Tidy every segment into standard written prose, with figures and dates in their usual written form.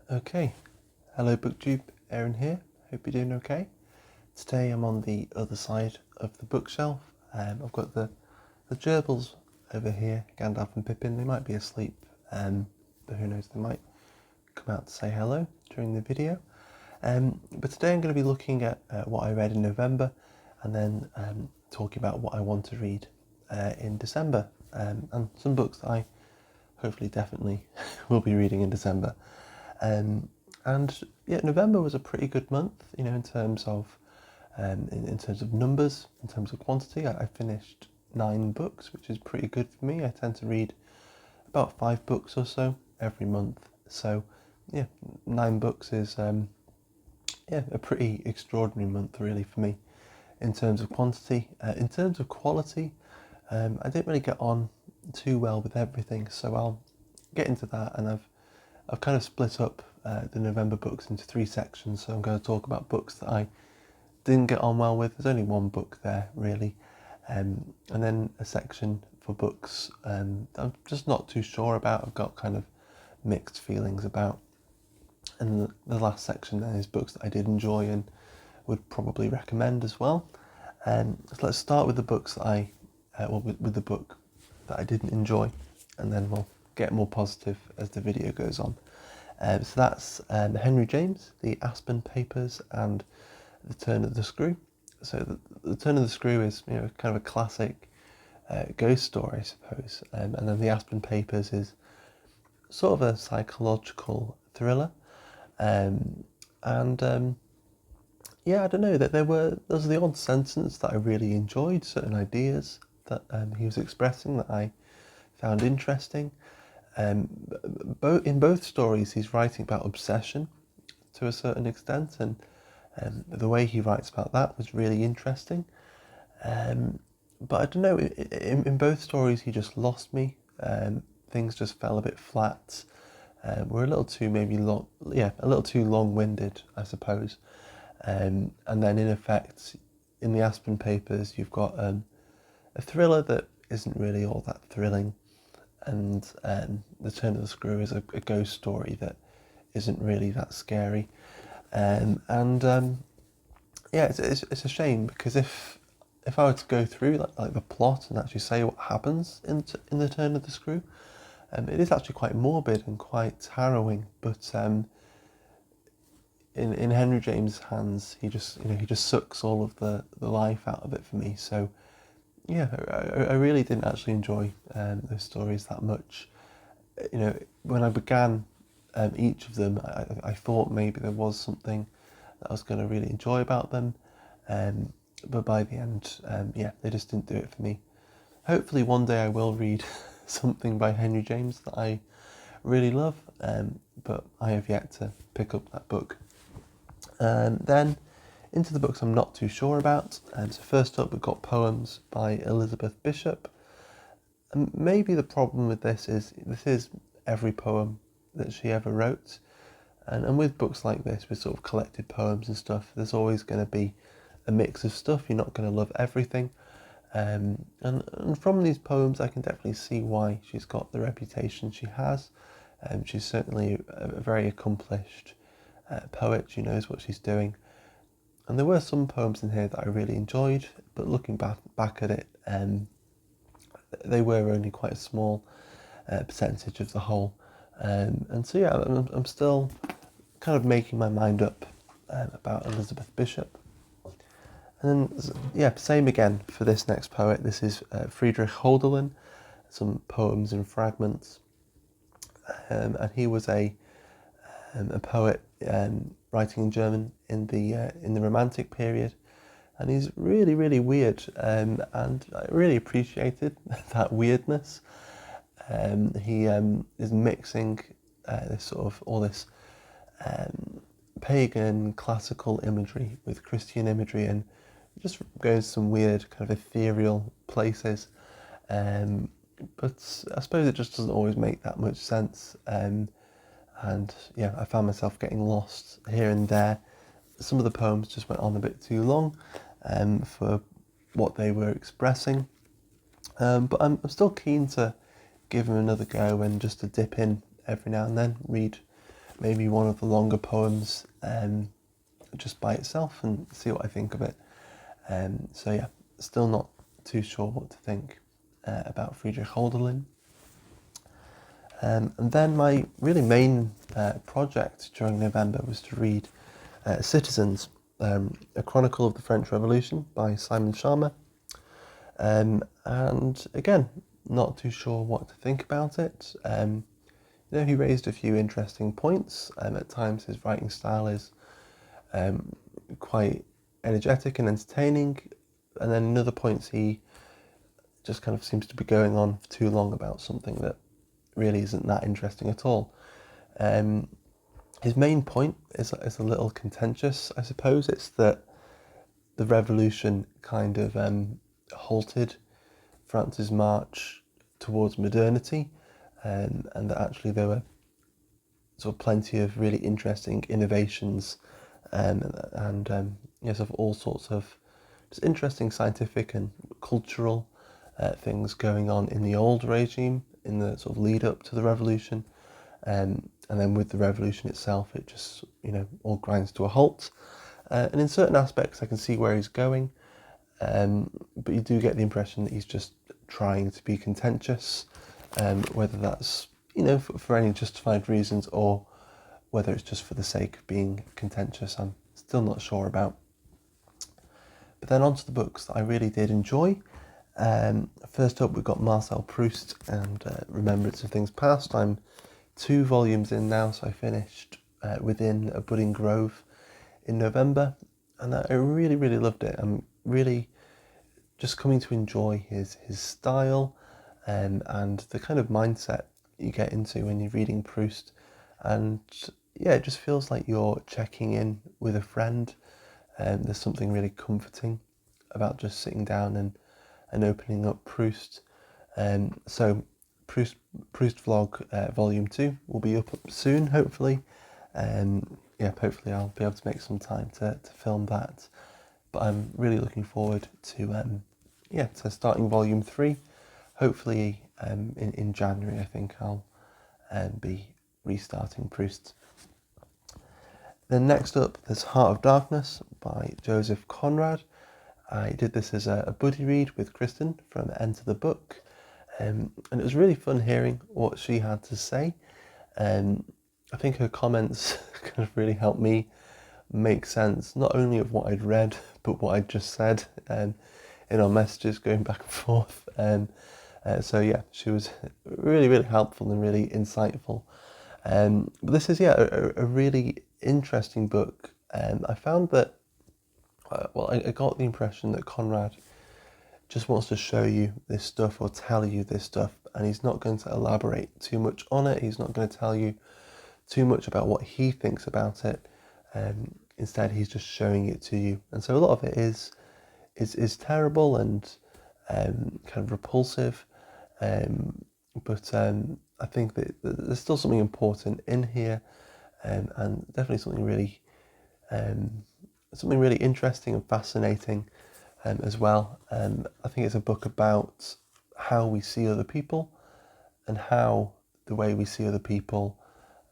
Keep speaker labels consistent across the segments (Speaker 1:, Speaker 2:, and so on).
Speaker 1: Okay, hello booktube, Aaron here, hope you're doing okay. Today I'm on the other side of the bookshelf. I've got the gerbils over here, Gandalf and Pippin. They might be asleep, but who knows, they might come out to say hello during the video. But today I'm going to be looking at what I read in November and then talking about what I want to read in December, and some books that I hopefully definitely will be reading in December. And yeah, November was a pretty good month, you know, in terms of numbers, in terms of quantity. I finished 9 books, which is pretty good for me. I tend to read about 5 books or so every month. So yeah, 9 books is a pretty extraordinary month really for me in terms of quantity. In terms of quality, I didn't really get on too well with everything, so I'll get into that. And I've kind of split up the November books into 3 sections, so I'm going to talk about books that I didn't get on well with. There's only 1 book there really, and then a section for books that I'm just not too sure about. I've got kind of mixed feelings about, and the last section then is books that I did enjoy and would probably recommend as well. So let's start with the books that with the book that I didn't enjoy, and then we'll get more positive as the video goes on. So that's Henry James, The Aspen Papers and The Turn of the Screw. So the Turn of the Screw is, you know, kind of a classic ghost story, I suppose, and then The Aspen Papers is sort of a psychological thriller. Yeah, I don't know, that there was the odd sentence that I really enjoyed, certain ideas that he was expressing that I found interesting. In both stories he's writing about obsession to a certain extent, and the way he writes about that was really interesting. But I don't know, in both stories he just lost me. Things just fell a bit flat. Were a little too a little too long-winded, I suppose. And then in effect, in the Aspen Papers, you've got a thriller that isn't really all that thrilling, and The Turn of the Screw is a ghost story that isn't really that scary. Yeah, it's a shame, because if I were to go through like the plot and actually say what happens in The Turn of the Screw, it is actually quite morbid and quite harrowing. But in Henry James' hands, he just sucks all of the life out of it for me. So yeah, I really didn't actually enjoy those stories that much. You know, when I began each of them, I thought maybe there was something that I was going to really enjoy about them, but by the end, yeah, they just didn't do it for me. Hopefully one day I will read something by Henry James that I really love, but I have yet to pick up that book. Then into the books I'm not too sure about. So first up we've got poems by Elizabeth Bishop. And maybe the problem with this is every poem that she ever wrote. And with books like this, with sort of collected poems and stuff, there's always going to be a mix of stuff. You're not going to love everything. And from these poems I can definitely see why she's got the reputation she has. She's certainly a very accomplished poet. She knows what she's doing. And there were some poems in here that I really enjoyed, but looking back at it, they were only quite a small percentage of the whole. And so yeah, I'm still kind of making my mind up about Elizabeth Bishop. And then yeah, same again for this next poet. This is Friedrich Hölderlin, some poems and fragments. And he was a poet writing in German in the Romantic period, and he's really, really weird, and I really appreciated that weirdness. He is mixing all this pagan classical imagery with Christian imagery, and just goes some weird kind of ethereal places. But I suppose it just doesn't always make that much sense. And yeah, I found myself getting lost here and there. Some of the poems just went on a bit too long for what they were expressing. But I'm still keen to give them another go, and just to dip in every now and then, read maybe one of the longer poems just by itself and see what I think of it. So yeah, still not too sure what to think about Friedrich Hölderlin. And then my really main project during November was to read Citizens, a Chronicle of the French Revolution by Simon Schama. And again, not too sure what to think about it. He raised a few interesting points. At times his writing style is quite energetic and entertaining, and then in other points he just kind of seems to be going on for too long about something that really isn't that interesting at all. His main point is a little contentious, I suppose. It's that the revolution kind of halted France's march towards modernity, and that actually there were sort of plenty of really interesting innovations and sort of all sorts of just interesting scientific and cultural things going on in the old regime in the sort of lead up to the revolution, and then with the revolution itself it just all grinds to a halt, and in certain aspects I can see where he's going, but you do get the impression that he's just trying to be contentious, whether that's for any justified reasons or whether it's just for the sake of being contentious, I'm still not sure about. But then on to the books that I really did enjoy. First up, we've got Marcel Proust and Remembrance of Things Past. I'm 2 volumes in now, so I finished Within a Budding Grove in November, and I really, really loved it. I'm really just coming to enjoy his style and the kind of mindset you get into when you're reading Proust. And yeah, it just feels like you're checking in with a friend. There's something really comforting about just sitting down and opening up Proust. So Proust Vlog Volume 2 will be up soon, hopefully. Hopefully I'll be able to make some time to film that. But I'm really looking forward to starting Volume 3. Hopefully in January I think I'll be restarting Proust. Then next up, there's Heart of Darkness by Joseph Conrad. I did this as a buddy read with Kristen from Enter the Book, and it was really fun hearing what she had to say. I think her comments kind of really helped me make sense, not only of what I'd read, but what I'd just said in our messages going back and forth. So yeah, she was really, really helpful and really insightful. But this is a really interesting book. I found that, I got the impression that Conrad just wants to show you this stuff or tell you this stuff, and he's not going to elaborate too much on it. He's not going to tell you too much about what he thinks about it. Instead, he's just showing it to you, and so a lot of it is terrible and kind of repulsive. But I think that there's still something important in here, and definitely something really interesting and fascinating as well. I think it's a book about how we see other people and how the way we see other people,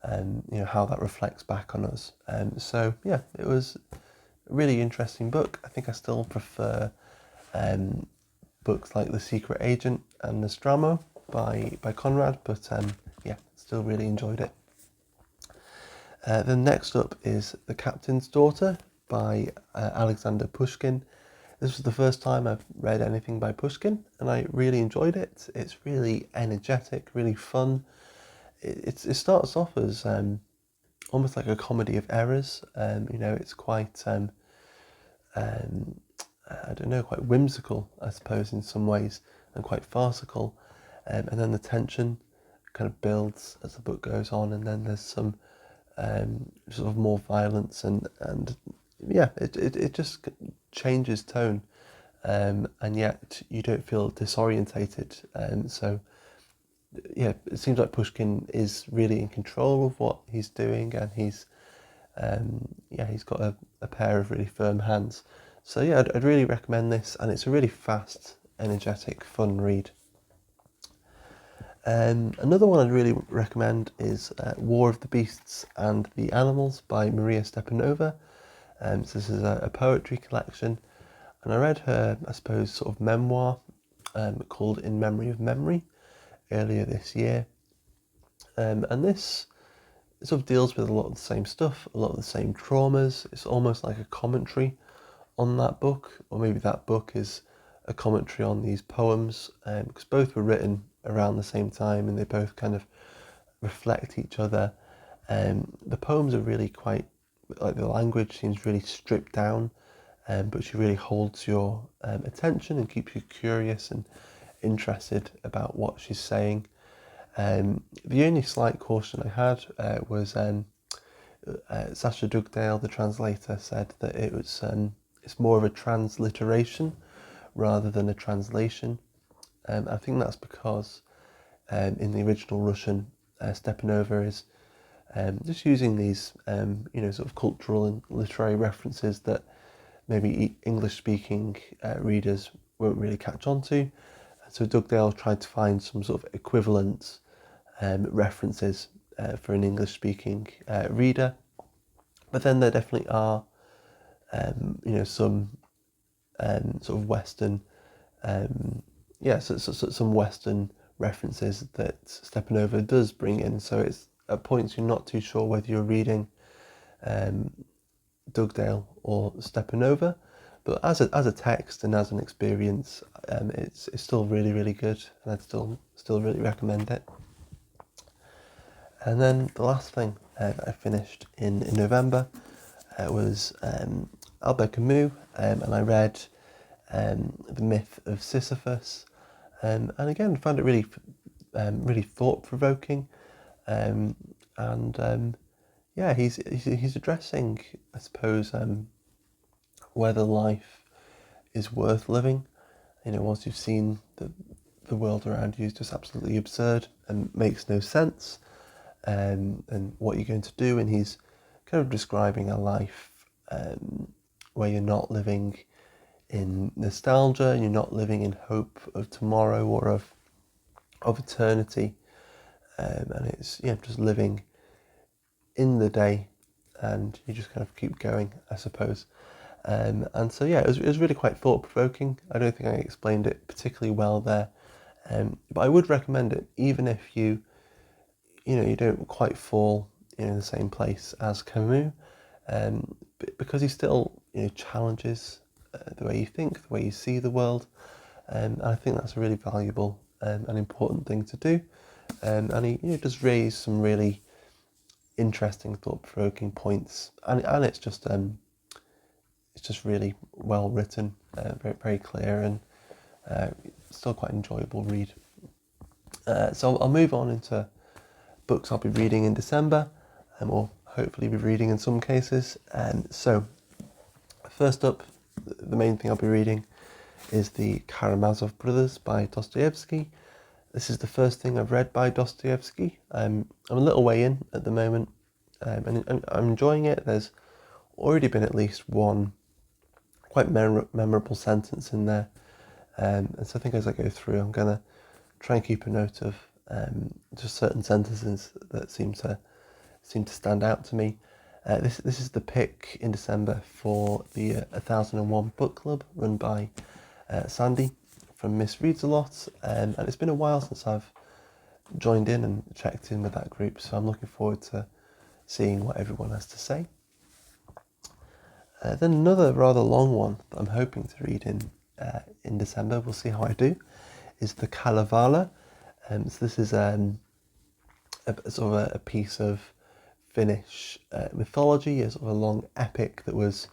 Speaker 1: how that reflects back on us. So yeah, it was a really interesting book. I think I still prefer books like The Secret Agent and Nostromo by Conrad, but still really enjoyed it. Then next up is The Captain's Daughter by Alexander Pushkin. This was the first time I've read anything by Pushkin, and I really enjoyed it. It's really energetic, really fun. It starts off as almost like a comedy of errors. It's quite quite whimsical, I suppose, in some ways, and quite farcical. And then the tension kind of builds as the book goes on, and then there's some sort of more violence, and it just changes tone, and yet you don't feel disorientated. So yeah, it seems like Pushkin is really in control of what he's doing, and he's got a pair of really firm hands. So yeah, I'd really recommend this, and it's a really fast, energetic, fun read. Another one I'd really recommend is War of the Beasts and the Animals by Maria Stepanova. So this is a poetry collection, and I read her, I suppose, sort of memoir called In Memory of Memory earlier this year. And this sort of deals with a lot of the same stuff, a lot of the same traumas. It's almost like a commentary on that book, or maybe that book is a commentary on these poems, because both were written around the same time and they both kind of reflect each other. The poems are really quite, like the language seems really stripped down, but she really holds your attention and keeps you curious and interested about what she's saying. The only slight caution I had was Sasha Dugdale, the translator, said that it's more of a transliteration rather than a translation. I think that's because in the original Russian, Stepanova is just using these sort of cultural and literary references that maybe English-speaking readers won't really catch on to. So Dugdale tried to find some sort of equivalent references for an English-speaking reader, but then there definitely are some sort of Western some Western references that Stepanova does bring in. So it's at points you're not too sure whether you're reading Dugdale or Stepanova, but as a text and as an experience, it's still really, really good, and I'd still really recommend it. And then the last thing I finished in November was Albert Camus, and I read The Myth of Sisyphus, and again found it really really thought-provoking, he's addressing, I suppose, whether life is worth living. Once you've seen the world around you is just absolutely absurd and makes no sense, and what you're going to do, and he's kind of describing a life where you're not living in nostalgia, and you're not living in hope of tomorrow or of eternity, and it's just living in the day, and you just kind of keep going, I suppose. It was really quite thought-provoking. I don't think I explained it particularly well there, but I would recommend it, even if you don't quite fall in the same place as Camus, because he still challenges the way you think, the way you see the world, and I think that's a really valuable and important thing to do. And he does raise some really interesting, thought-provoking points, and it's just really well written, very, very clear, and still quite enjoyable read. So I'll move on into books I'll be reading in December, or hopefully be reading in some cases. So first up, the main thing I'll be reading is the Karamazov Brothers by Dostoevsky. This is the first thing I've read by Dostoevsky. I'm a little way in at the moment, and I'm enjoying it. There's already been at least one quite memorable sentence in there, and so I think as I go through, I'm going to try and keep a note of just certain sentences that seem to stand out to me. This is the pick in December for the 1001 book club run by Sandy from Miss Reads a Lot, and it's been a while since I've joined in and checked in with that group, so I'm looking forward to seeing what everyone has to say. Then another rather long one that I'm hoping to read in December, we'll see how I do, is the Kalevala. So this is a piece of Finnish mythology, a sort of a long epic that was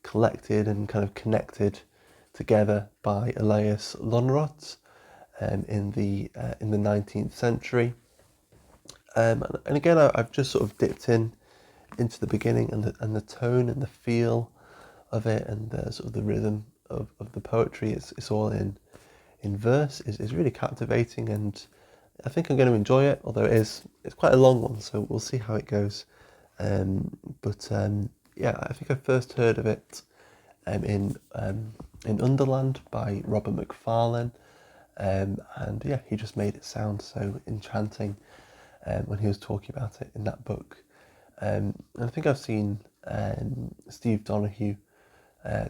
Speaker 1: collected and kind of connected together by Elias Lönnrot in the 19th century. And again, I've just sort of dipped into the beginning and the tone and the feel of it, and the sort of the rhythm of the poetry. It's all in verse. Is really captivating, and I think I'm going to enjoy it, although it's quite a long one, so we'll see how it goes. I think I first heard of it in Underland by Robert Macfarlane, And yeah, he just made it sound so enchanting when he was talking about it in that book. And I think I've seen Steve Donahue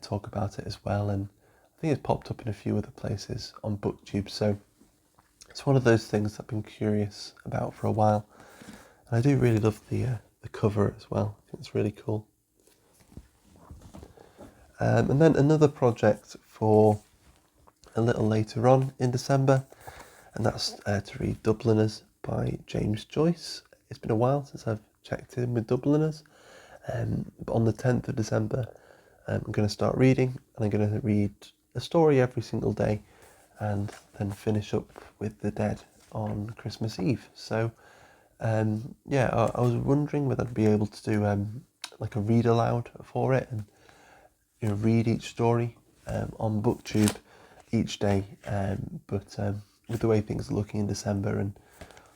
Speaker 1: talk about it as well, and I think it's popped up in a few other places on booktube, so it's one of those things I've been curious about for a while. And I do really love the cover as well. I think it's really cool. And then another project for a little later on in December, and that's to read Dubliners by James Joyce. It's been a while since I've checked in with Dubliners, but on the 10th of December I'm going to start reading, and I'm going to read a story every single day and then finish up with The Dead on Christmas Eve. So yeah, I was wondering whether I'd be able to do like a read aloud for it, and read each story on booktube each day, but with the way things are looking in December and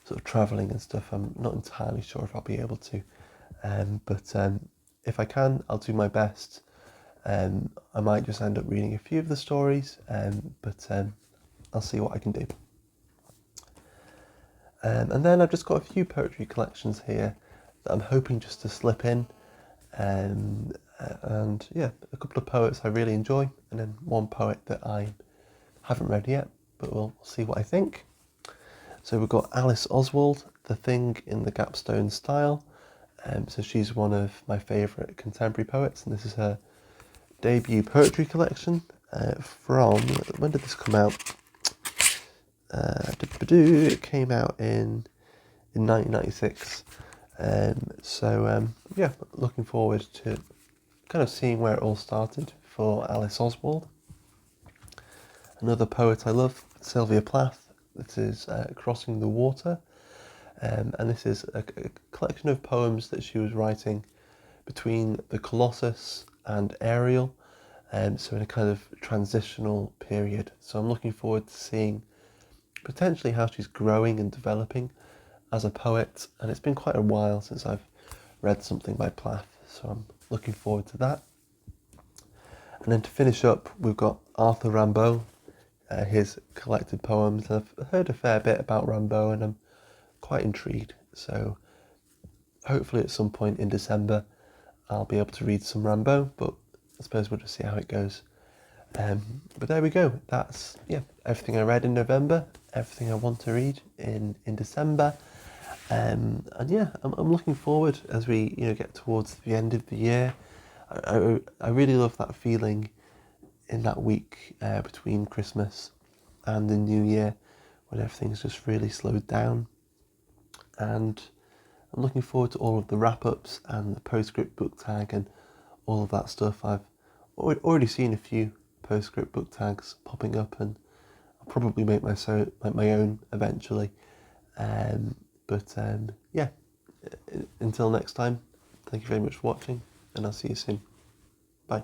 Speaker 1: sort of travelling and stuff, I'm not entirely sure if I'll be able to, but if I can, I'll do my best. I might just end up reading a few of the stories, but I'll see what I can do. And then I've just got a few poetry collections here that I'm hoping just to slip in, and yeah, a couple of poets I really enjoy, and then one poet that I haven't read yet, but we'll see what I think. So we've got Alice Oswald, The Thing in the Gapstone Stile. So she's one of my favourite contemporary poets, and this is her debut poetry collection from, when did this come out? It came out in 1996. So yeah, looking forward to kind of seeing where it all started for Alice Oswald. Another poet I love, Sylvia Plath. This is Crossing the Water, and this is a collection of poems that she was writing between the Colossus and Ariel, so in a kind of transitional period. So I'm looking forward to seeing potentially how she's growing and developing as a poet, and it's been quite a while since I've read something by Plath, so I'm looking forward to that. And then to finish up, we've got Arthur Rimbaud, his collected poems. I've heard a fair bit about Rimbaud and I'm quite intrigued, so hopefully at some point in December I'll be able to read some Rimbaud, but I suppose we'll just see how it goes. But there we go, that's everything I read in November, everything I want to read in December, and yeah, I'm looking forward as we get towards the end of the year. I really love that feeling in that week between Christmas and the New Year, when everything's just really slowed down, and I'm looking forward to all of the wrap-ups and the postscript book tag and all of that stuff. I've already seen a few postscript book tags popping up, and I'll probably make my own eventually, but yeah, until next time, thank you very much for watching, and I'll see you soon. Bye.